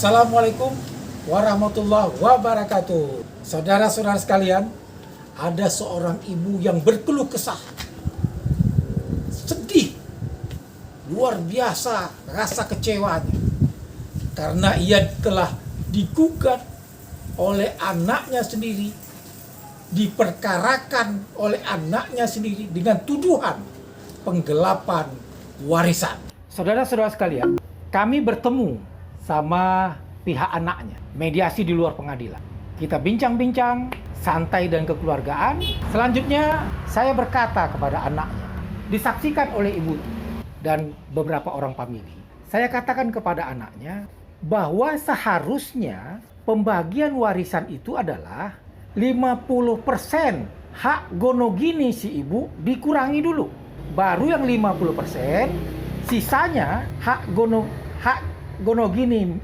Assalamualaikum warahmatullahi wabarakatuh. Saudara-saudara sekalian, ada seorang ibu yang berkeluh kesah, sedih, luar biasa rasa kecewanya karena ia telah digugat oleh anaknya sendiri, diperkarakan oleh anaknya sendiri dengan tuduhan penggelapan warisan. Saudara-saudara sekalian, kami bertemu sama pihak anaknya, mediasi di luar pengadilan. Kita bincang-bincang, santai dan kekeluargaan. Selanjutnya saya berkata kepada anaknya, disaksikan oleh ibu dan beberapa orang famili. Saya katakan kepada anaknya bahwa seharusnya pembagian warisan itu adalah 50% hak gonogini si ibu dikurangi dulu. Baru yang 50%, sisanya hak gonogini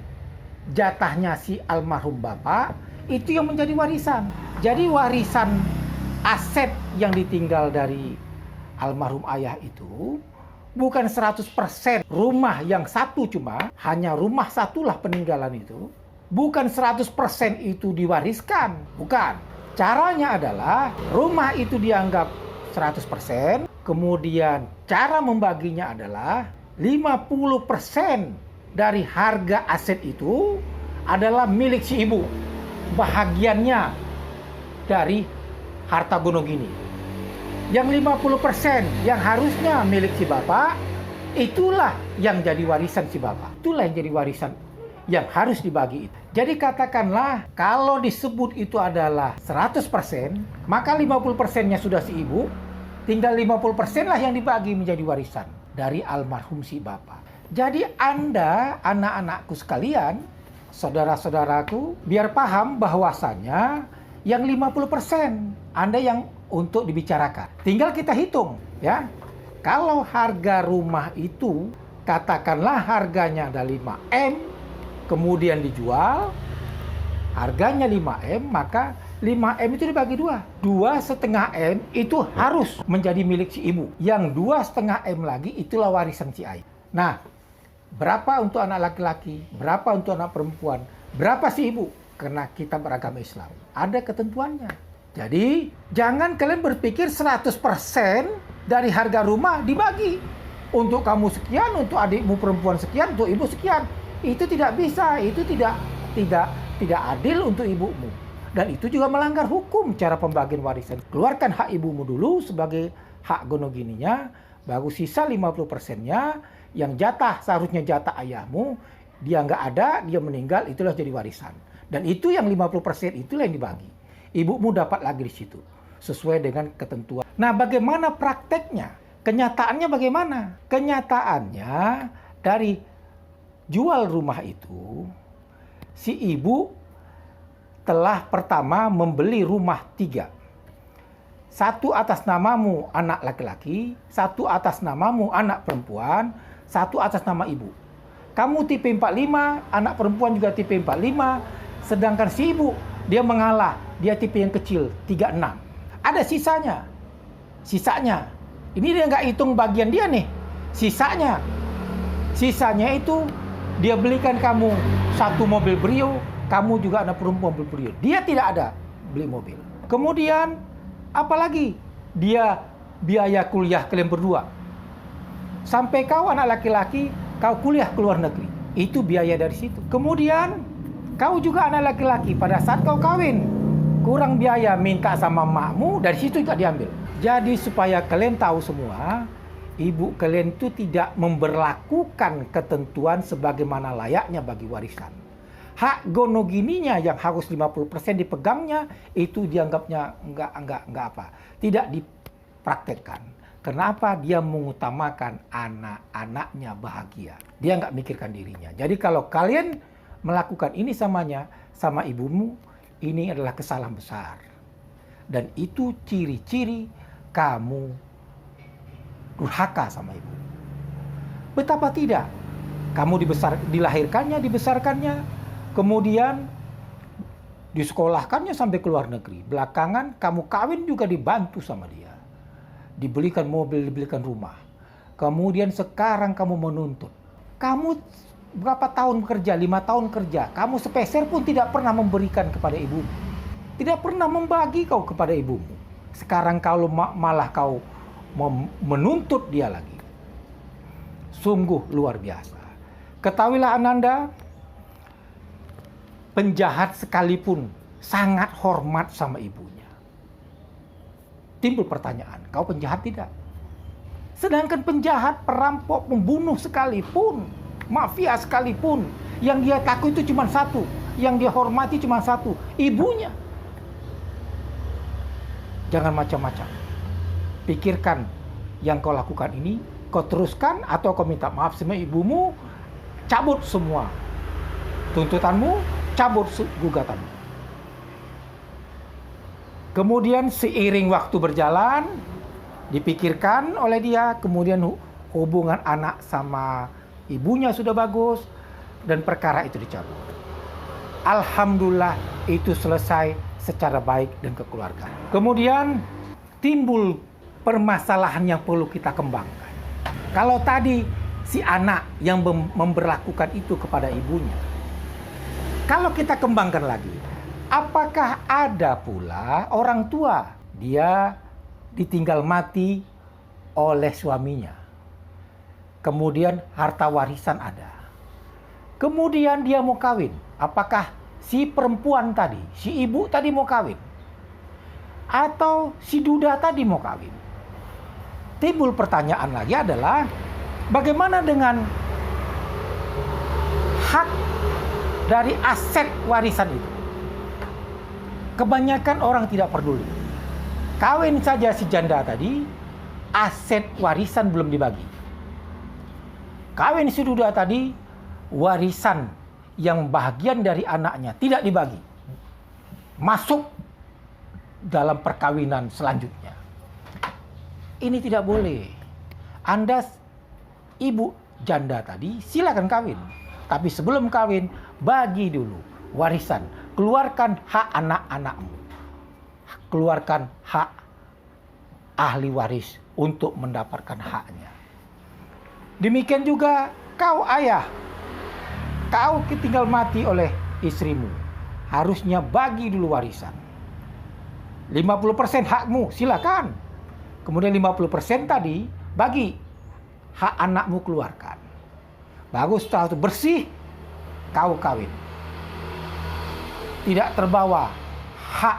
jatahnya si almarhum bapak itu yang menjadi warisan. Jadi warisan aset yang ditinggal dari almarhum ayah itu bukan 100% rumah yang satu, cuma hanya rumah satulah peninggalan itu. Bukan 100% itu diwariskan, bukan. Caranya adalah rumah itu dianggap 100%, kemudian cara membaginya adalah 50% dari harga aset itu adalah milik si ibu, bahagiannya dari harta gonogini. Yang 50% yang harusnya milik si bapak, itulah yang jadi warisan si bapak. Itulah yang jadi warisan yang harus dibagi itu. Jadi katakanlah kalau disebut itu adalah 100%, maka 50%-nya sudah si ibu, tinggal 50% lah yang dibagi menjadi warisan dari almarhum si bapak. Jadi Anda, anak-anakku sekalian, saudara-saudaraku, biar paham bahwasannya yang 50% Anda yang untuk dibicarakan. Tinggal kita hitung, ya. Kalau harga rumah itu, katakanlah harganya ada 5M, kemudian dijual, harganya 5M, maka 5M itu dibagi 2. 2,5M itu harus menjadi milik si ibu. Yang 2,5M lagi itulah warisan si ayah. Nah, berapa untuk anak laki-laki, berapa untuk anak perempuan, berapa si ibu? Karena kita beragama Islam, ada ketentuannya. Jadi, jangan kalian berpikir 100% dari harga rumah dibagi. Untuk kamu sekian, untuk adikmu perempuan sekian, untuk ibu sekian. Itu tidak bisa, itu tidak adil untuk ibumu. Dan itu juga melanggar hukum cara pembagian warisan. Keluarkan hak ibumu dulu sebagai hak gonogininya, baru sisa 50%-nya yang jatah, seharusnya jatah ayahmu, dia nggak ada, dia meninggal, itulah jadi warisan. Dan itu yang 50% itulah yang dibagi. Ibumu dapat lagi di situ, sesuai dengan ketentuan. Nah, bagaimana prakteknya? Kenyataannya bagaimana? Kenyataannya dari jual rumah itu, si ibu telah pertama membeli rumah 3. 1 atas namamu anak laki-laki, 1 atas namamu anak perempuan, 1 atas nama ibu. Kamu tipe 45, anak perempuan juga tipe 45, sedangkan si ibu dia mengalah, dia tipe yang kecil 36. Ada sisanya. Ini dia nggak hitung bagian dia nih. Sisanya itu dia belikan kamu 1 mobil Brio, kamu juga anak perempuan mobil Brio. Dia tidak ada beli mobil. Kemudian apalagi dia biaya kuliah kalian berdua. Sampai kau anak laki-laki, kau kuliah ke luar negeri. Itu biaya dari situ. Kemudian kau juga anak laki-laki, pada saat kau kawin, kurang biaya minta sama makmu, dari situ juga diambil. Jadi supaya kalian tahu semua, ibu kalian itu tidak memberlakukan ketentuan sebagaimana layaknya bagi warisan. Hak gonogininya yang harus 50% dipegangnya, itu dianggapnya enggak apa. Tidak dipraktekkan. Kenapa? Dia mengutamakan anak-anaknya bahagia. Dia nggak mikirkan dirinya. Jadi kalau kalian melakukan ini sama ibumu, ini adalah kesalahan besar. Dan itu ciri-ciri kamu durhaka sama ibu. Betapa tidak? Kamu dibesarkannya, kemudian disekolahkannya sampai ke luar negeri. Belakangan kamu kawin juga dibantu sama dia. Dibelikan mobil, dibelikan rumah. Kemudian sekarang kamu menuntut. Kamu berapa tahun bekerja, 5 tahun kerja, kamu sepeser pun tidak pernah memberikan kepada ibumu. Tidak pernah membagi kau kepada ibumu. Sekarang kalau malah kau menuntut dia lagi. Sungguh luar biasa. Ketahuilah Ananda, penjahat sekalipun sangat hormat sama ibunya. Timbul pertanyaan, kau penjahat tidak? Sedangkan penjahat, perampok, pembunuh sekalipun, mafia sekalipun, yang dia takut itu cuma satu, yang dia hormati cuma satu, ibunya. Jangan macam-macam. Pikirkan yang kau lakukan ini, kau teruskan atau kau minta maaf sama ibumu, cabut semua tuntutanmu, cabut gugatanmu. Kemudian seiring waktu berjalan, dipikirkan oleh dia, kemudian hubungan anak sama ibunya sudah bagus, dan perkara itu dicabut. Alhamdulillah itu selesai secara baik dan kekeluargaan. Kemudian timbul permasalahan yang perlu kita kembangkan. Kalau tadi si anak yang memberlakukan itu kepada ibunya, kalau kita kembangkan lagi, apakah ada pula orang tua dia ditinggal mati oleh suaminya, kemudian harta warisan ada, kemudian dia mau kawin, apakah si perempuan tadi, si ibu tadi mau kawin, atau si duda tadi mau kawin? Timbul pertanyaan lagi adalah, bagaimana dengan hak dari aset warisan itu? Kebanyakan orang tidak peduli. Kawin saja si janda tadi, aset warisan belum dibagi. Kawin si duda tadi, warisan yang bagian dari anaknya tidak dibagi. Masuk dalam perkawinan selanjutnya. Ini tidak boleh. Anda ibu janda tadi silakan kawin. Tapi sebelum kawin, bagi dulu warisan. Keluarkan hak anak-anakmu. Keluarkan hak ahli waris untuk mendapatkan haknya. Demikian juga kau ayah. Kau tinggal mati oleh istrimu. Harusnya bagi dulu warisan. 50% hakmu, silakan. Kemudian 50% tadi bagi hak anakmu, keluarkan. Bagus, setelah itu bersih, kau kawin. Tidak terbawa hak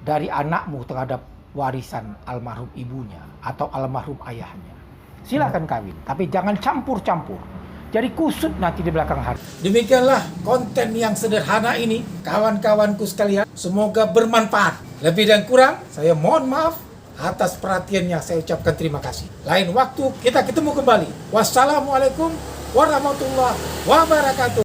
dari anakmu terhadap warisan almarhum ibunya atau almarhum ayahnya. Silakan kawin, tapi jangan campur-campur. Jadi kusut nanti di belakang hari. Demikianlah konten yang sederhana ini, kawan-kawanku sekalian. Semoga bermanfaat. Lebih dan kurang, saya mohon maaf atas perhatiannya. Saya ucapkan terima kasih. Lain waktu kita ketemu kembali. Wassalamualaikum warahmatullahi wabarakatuh.